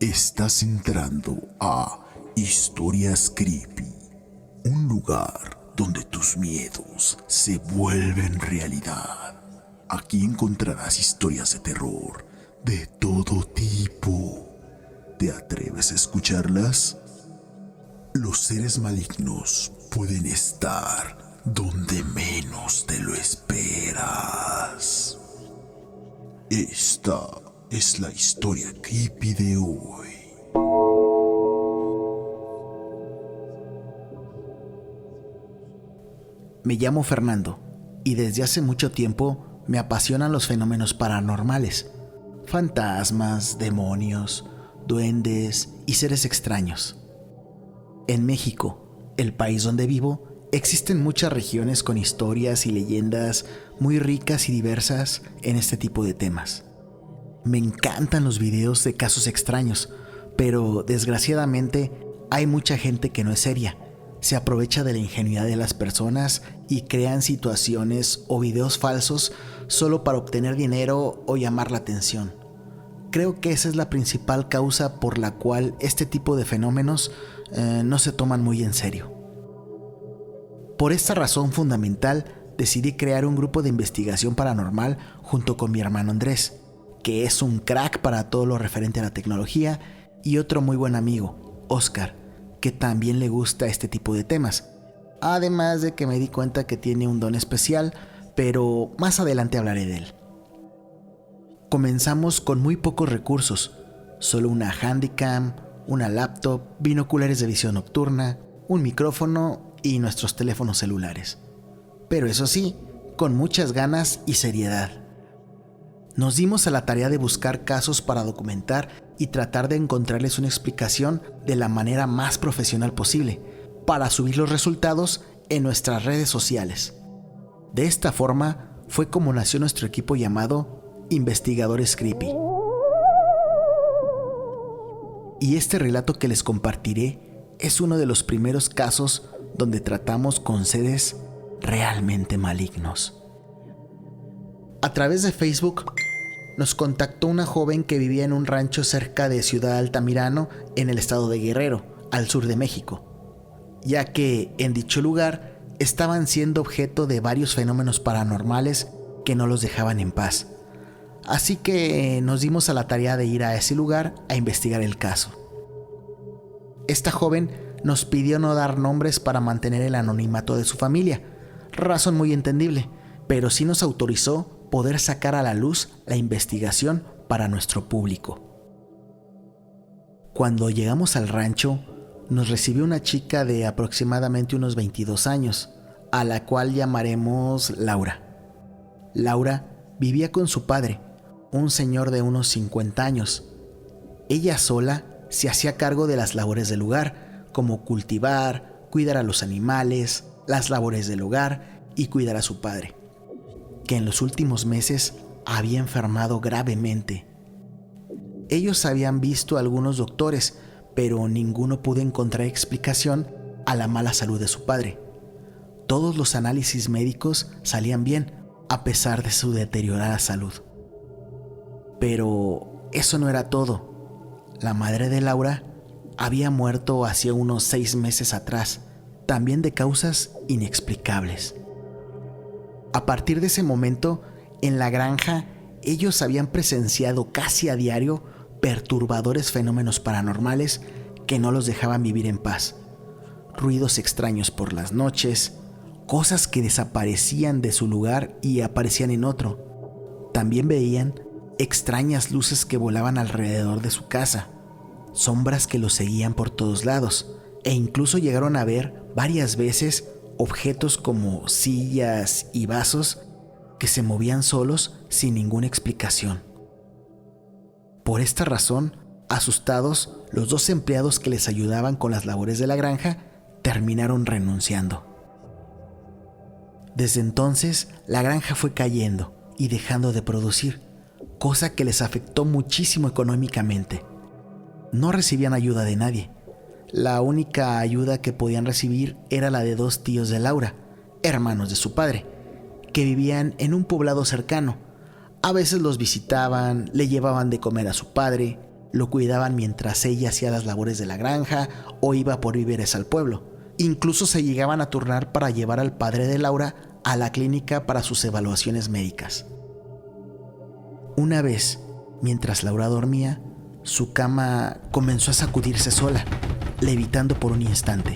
Estás entrando a Historias Creepy, un lugar donde tus miedos se vuelven realidad. Aquí encontrarás historias de terror de todo tipo. ¿Te atreves a escucharlas? Los seres malignos pueden estar donde menos te lo esperas. Esta es la historia creepy de hoy. Me llamo Fernando y desde hace mucho tiempo me apasionan los fenómenos paranormales. Fantasmas, demonios, duendes y seres extraños. En México, el país donde vivo, existen muchas regiones con historias y leyendas muy ricas y diversas en este tipo de temas. Me encantan los videos de casos extraños, pero desgraciadamente hay mucha gente que no es seria. Se aprovecha de la ingenuidad de las personas y crean situaciones o videos falsos solo para obtener dinero o llamar la atención. Creo que esa es la principal causa por la cual este tipo de fenómenos no se toman muy en serio. Por esta razón fundamental, decidí crear un grupo de investigación paranormal junto con mi hermano Andrés, que es un crack para todo lo referente a la tecnología, y otro muy buen amigo, Oscar, que también le gusta este tipo de temas. Además de que me di cuenta que tiene un don especial, pero más adelante hablaré de él. Comenzamos con muy pocos recursos, solo una handycam, una laptop, binoculares de visión nocturna, un micrófono y nuestros teléfonos celulares. Pero eso sí, con muchas ganas y seriedad. Nos dimos a la tarea de buscar casos para documentar y tratar de encontrarles una explicación de la manera más profesional posible, para subir los resultados en nuestras redes sociales. De esta forma fue como nació nuestro equipo llamado Investigadores Creepy. Y este relato que les compartiré es uno de los primeros casos donde tratamos con seres realmente malignos. A través de Facebook nos contactó una joven que vivía en un rancho cerca de Ciudad Altamirano, en el estado de Guerrero, al sur de México, ya que en dicho lugar estaban siendo objeto de varios fenómenos paranormales que no los dejaban en paz. Así que nos dimos a la tarea de ir a ese lugar a investigar el caso. Esta joven nos pidió no dar nombres para mantener el anonimato de su familia, razón muy entendible, pero sí nos autorizó poder sacar a la luz la investigación para nuestro público. Cuando llegamos al rancho, nos recibió una chica de aproximadamente unos 22 años, a la cual llamaremos Laura. Laura vivía con su padre, un señor de unos 50 años. Ella sola se hacía cargo de las labores del hogar, como cultivar, cuidar a los animales, las labores del hogar y cuidar a su padre, que en los últimos meses había enfermado gravemente. Ellos habían visto a algunos doctores, pero ninguno pudo encontrar explicación a la mala salud de su padre. Todos los análisis médicos salían bien, a pesar de su deteriorada salud. Pero eso no era todo. La madre de Laura había muerto hacía unos 6 meses atrás, también de causas inexplicables. A partir de ese momento, en la granja, ellos habían presenciado casi a diario perturbadores fenómenos paranormales que no los dejaban vivir en paz. Ruidos extraños por las noches, cosas que desaparecían de su lugar y aparecían en otro. También veían extrañas luces que volaban alrededor de su casa, sombras que los seguían por todos lados, e incluso llegaron a ver varias veces objetos como sillas y vasos que se movían solos sin ninguna explicación. Por esta razón, asustados, los 2 empleados que les ayudaban con las labores de la granja terminaron renunciando. Desde entonces, la granja fue cayendo y dejando de producir, cosa que les afectó muchísimo económicamente. No recibían ayuda de nadie. La única ayuda que podían recibir era la de 2 tíos de Laura, hermanos de su padre, que vivían en un poblado cercano. A veces los visitaban, le llevaban de comer a su padre, Lo cuidaban mientras ella hacía las labores de la granja o iba por víveres al pueblo. Incluso se llegaban a turnar para llevar al padre de Laura a la clínica para sus evaluaciones médicas. Una vez, mientras Laura dormía, su cama comenzó a sacudirse sola, levitando por un instante.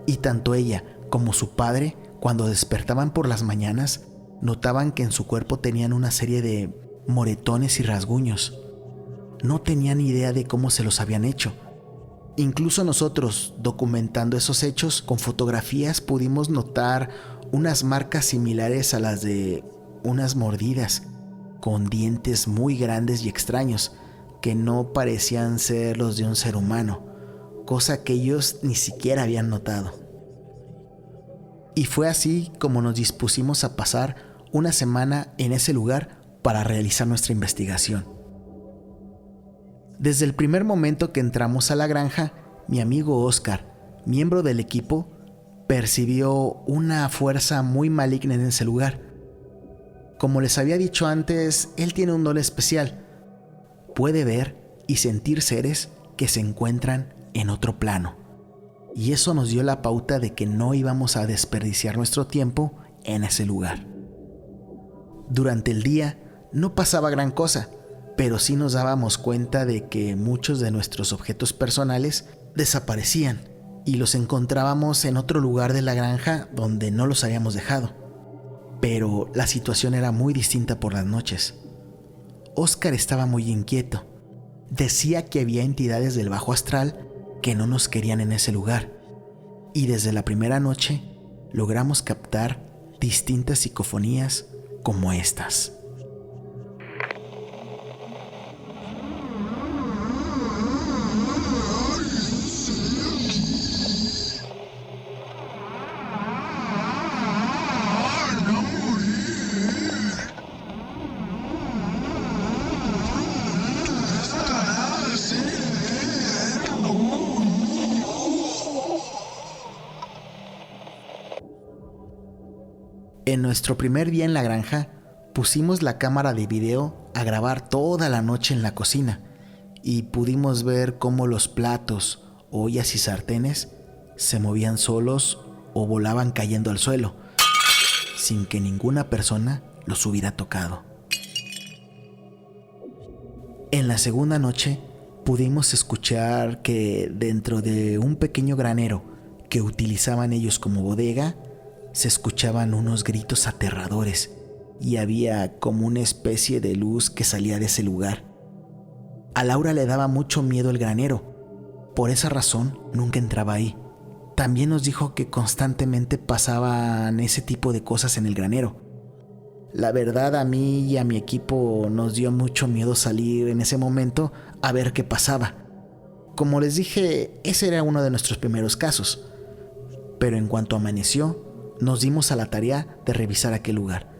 Y tanto ella como su padre, cuando despertaban por las mañanas, notaban que en su cuerpo tenían una serie de moretones y rasguños. No tenían idea de cómo se los habían hecho. Incluso nosotros, documentando esos hechos con fotografías, pudimos notar unas marcas similares a las de unas mordidas, con dientes muy grandes y extraños, que no parecían ser los de un ser humano, cosa que ellos ni siquiera habían notado. Y fue así como nos dispusimos a pasar una semana en ese lugar para realizar nuestra investigación. Desde el primer momento que entramos a la granja, mi amigo Oscar, miembro del equipo, percibió una fuerza muy maligna en ese lugar. Como les había dicho antes, él tiene un don especial. Puede ver y sentir seres que se encuentran en otro plano. Y eso nos dio la pauta de que no íbamos a desperdiciar nuestro tiempo en ese lugar. Durante el día no pasaba gran cosa, pero sí nos dábamos cuenta de que muchos de nuestros objetos personales desaparecían y los encontrábamos en otro lugar de la granja donde no los habíamos dejado. Pero la situación era muy distinta por las noches. Oscar estaba muy inquieto. Decía que había entidades del bajo astral que no nos querían en ese lugar. Y desde la primera noche logramos captar distintas psicofonías como estas. En nuestro primer día en la granja, pusimos la cámara de video a grabar toda la noche en la cocina y pudimos ver cómo los platos, ollas y sartenes se movían solos o volaban cayendo al suelo, sin que ninguna persona los hubiera tocado. En la segunda noche, pudimos escuchar que dentro de un pequeño granero que utilizaban ellos como bodega, se escuchaban unos gritos aterradores y había como una especie de luz que salía de ese lugar. A Laura le daba mucho miedo el granero, por esa razón nunca entraba ahí. También nos dijo que constantemente pasaban ese tipo de cosas en el granero. La verdad, a mí y a mi equipo nos dio mucho miedo salir en ese momento a ver qué pasaba. Como les dije, ese era uno de nuestros primeros casos. Pero en cuanto amaneció, nos dimos a la tarea de revisar aquel lugar.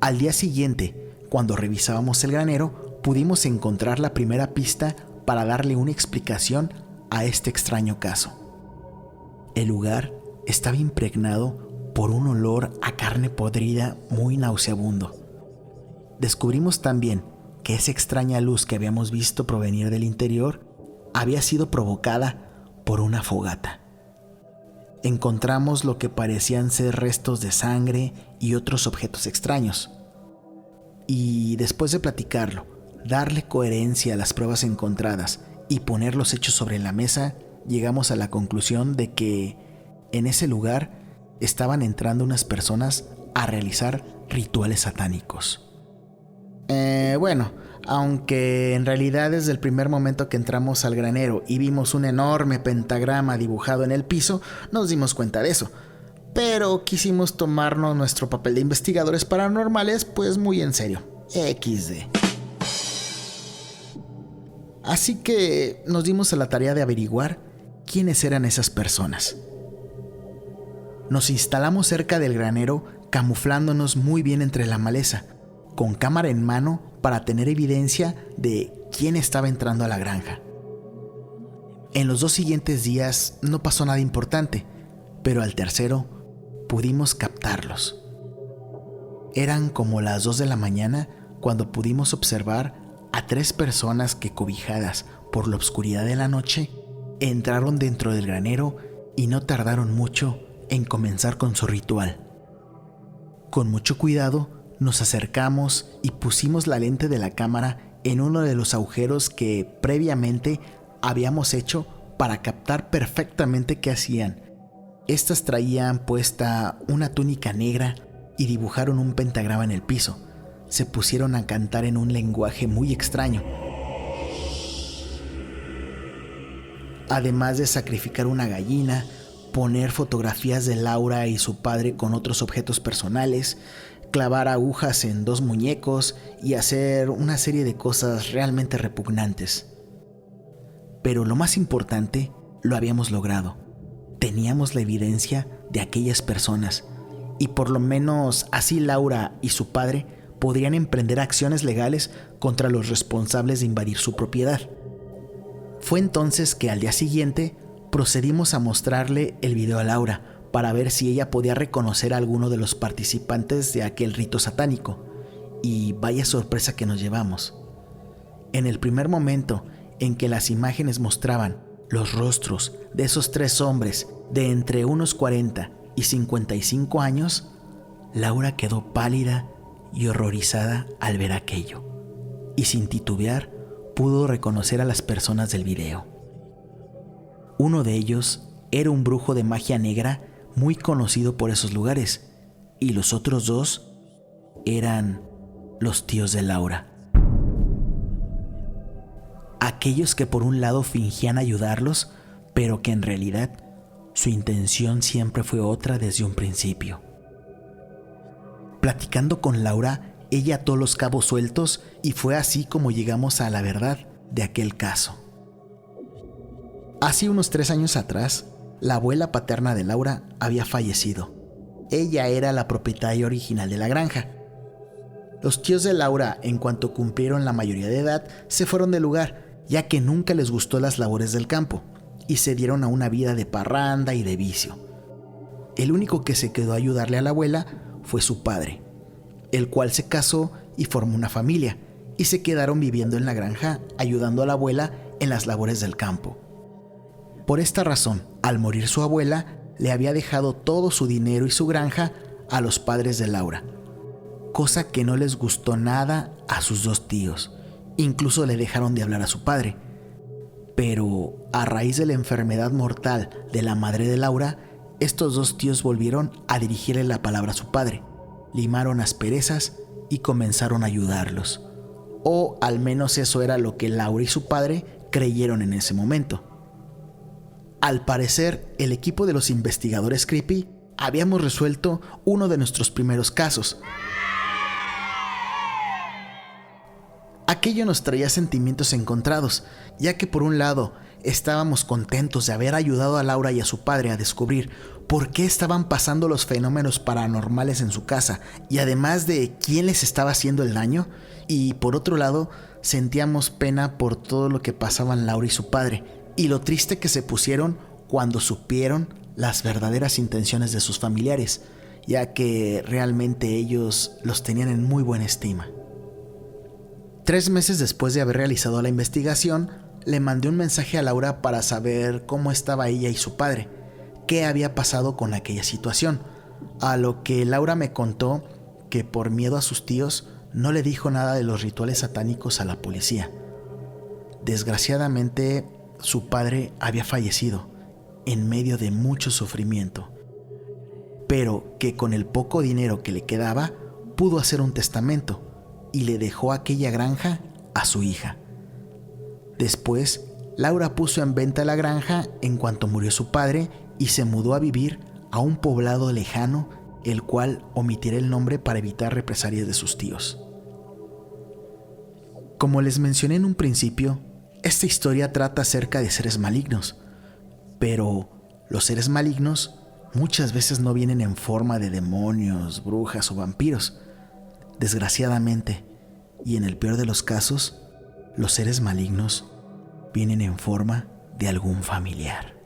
Al día siguiente, cuando revisábamos el granero, pudimos encontrar la primera pista para darle una explicación a este extraño caso. El lugar estaba impregnado por un olor a carne podrida muy nauseabundo. Descubrimos también que esa extraña luz que habíamos visto provenir del interior había sido provocada por una fogata. Encontramos lo que parecían ser restos de sangre y otros objetos extraños. Y después de platicarlo, darle coherencia a las pruebas encontradas y poner los hechos sobre la mesa, llegamos a la conclusión de que en ese lugar estaban entrando unas personas a realizar rituales satánicos. Bueno, aunque en realidad desde el primer momento que entramos al granero y vimos un enorme pentagrama dibujado en el piso, nos dimos cuenta de eso. Pero quisimos tomarnos nuestro papel de investigadores paranormales pues muy en serio. XD. Así que nos dimos a la tarea de averiguar quiénes eran esas personas. Nos instalamos cerca del granero, camuflándonos muy bien entre la maleza, con cámara en mano para tener evidencia de quién estaba entrando a la granja. En los 2 siguientes días no pasó nada importante, pero al tercero pudimos captarlos. Eran como las 2 de la mañana cuando pudimos observar a 3 personas que, cobijadas por la oscuridad de la noche, entraron dentro del granero y no tardaron mucho en comenzar con su ritual. Con mucho cuidado nos acercamos y pusimos la lente de la cámara en uno de los agujeros que previamente habíamos hecho para captar perfectamente qué hacían. Estas traían puesta una túnica negra y dibujaron un pentagrama en el piso. Se pusieron a cantar en un lenguaje muy extraño. Además de sacrificar una gallina, poner fotografías de Laura y su padre con otros objetos personales, clavar agujas en 2 muñecos y hacer una serie de cosas realmente repugnantes. Pero lo más importante, lo habíamos logrado. Teníamos la evidencia de aquellas personas y por lo menos así Laura y su padre podrían emprender acciones legales contra los responsables de invadir su propiedad. Fue entonces que al día siguiente procedimos a mostrarle el video a Laura para ver si ella podía reconocer a alguno de los participantes de aquel rito satánico. Y vaya sorpresa que nos llevamos. En el primer momento en que las imágenes mostraban los rostros de esos 3 hombres de entre unos 40 y 55 años, Laura quedó pálida y horrorizada al ver aquello, y sin titubear pudo reconocer a las personas del video. Uno de ellos era un brujo de magia negra muy conocido por esos lugares, y los otros 2 eran los tíos de Laura. Aquellos que por un lado fingían ayudarlos, pero que en realidad su intención siempre fue otra desde un principio. Platicando con Laura, ella ató los cabos sueltos y fue así como llegamos a la verdad de aquel caso. Hace unos 3 años atrás, la abuela paterna de Laura había fallecido. Ella era la propietaria original de la granja. Los tíos de Laura, en cuanto cumplieron la mayoría de edad, se fueron del lugar, ya que nunca les gustó las labores del campo, y se dieron a una vida de parranda y de vicio. El único que se quedó a ayudarle a la abuela fue su padre, el cual se casó y formó una familia, y se quedaron viviendo en la granja ayudando a la abuela en las labores del campo. Por esta razón, al morir su abuela, le había dejado todo su dinero y su granja a los padres de Laura, cosa que no les gustó nada a sus 2 tíos. Incluso le dejaron de hablar a su padre. Pero a raíz de la enfermedad mortal de la madre de Laura, estos 2 tíos volvieron a dirigirle la palabra a su padre, limaron asperezas y comenzaron a ayudarlos. O al menos eso era lo que Laura y su padre creyeron en ese momento. Al parecer, el equipo de los investigadores Creepy habíamos resuelto uno de nuestros primeros casos. Aquello nos traía sentimientos encontrados, ya que por un lado estábamos contentos de haber ayudado a Laura y a su padre a descubrir por qué estaban pasando los fenómenos paranormales en su casa y además de quién les estaba haciendo el daño, y por otro lado sentíamos pena por todo lo que pasaban Laura y su padre y lo triste que se pusieron cuando supieron las verdaderas intenciones de sus familiares, ya que realmente ellos los tenían en muy buena estima. 3 meses después de haber realizado la investigación, le mandé un mensaje a Laura para saber cómo estaba ella y su padre, qué había pasado con aquella situación, a lo que Laura me contó que por miedo a sus tíos no le dijo nada de los rituales satánicos a la policía. Desgraciadamente, su padre había fallecido en medio de mucho sufrimiento, pero que con el poco dinero que le quedaba pudo hacer un testamento y le dejó aquella granja a su hija. Después, Laura puso en venta la granja en cuanto murió su padre y se mudó a vivir a un poblado lejano, el cual omitiré el nombre para evitar represalias de sus tíos. Como les mencioné en un principio, esta historia trata acerca de seres malignos, pero los seres malignos muchas veces no vienen en forma de demonios, brujas o vampiros. Desgraciadamente, y en el peor de los casos, los seres malignos vienen en forma de algún familiar.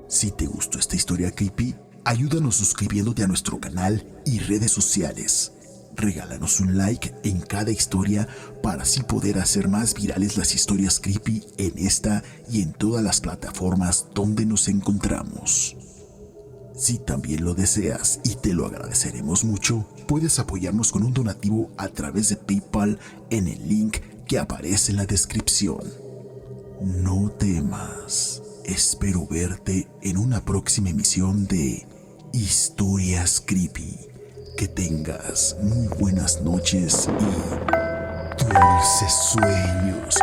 Si te gustó esta historia creepy, Ayúdanos suscribiéndote a nuestro canal y redes sociales. Regálanos un like en cada historia para así poder hacer más virales las historias creepy en esta y en todas las plataformas donde nos encontramos. Si también lo deseas y te lo agradeceremos mucho, puedes apoyarnos con un donativo a través de PayPal en el link que aparece en la descripción. No temas, espero verte en una próxima emisión de Historias Creepy. Que tengas muy buenas noches y dulces sueños.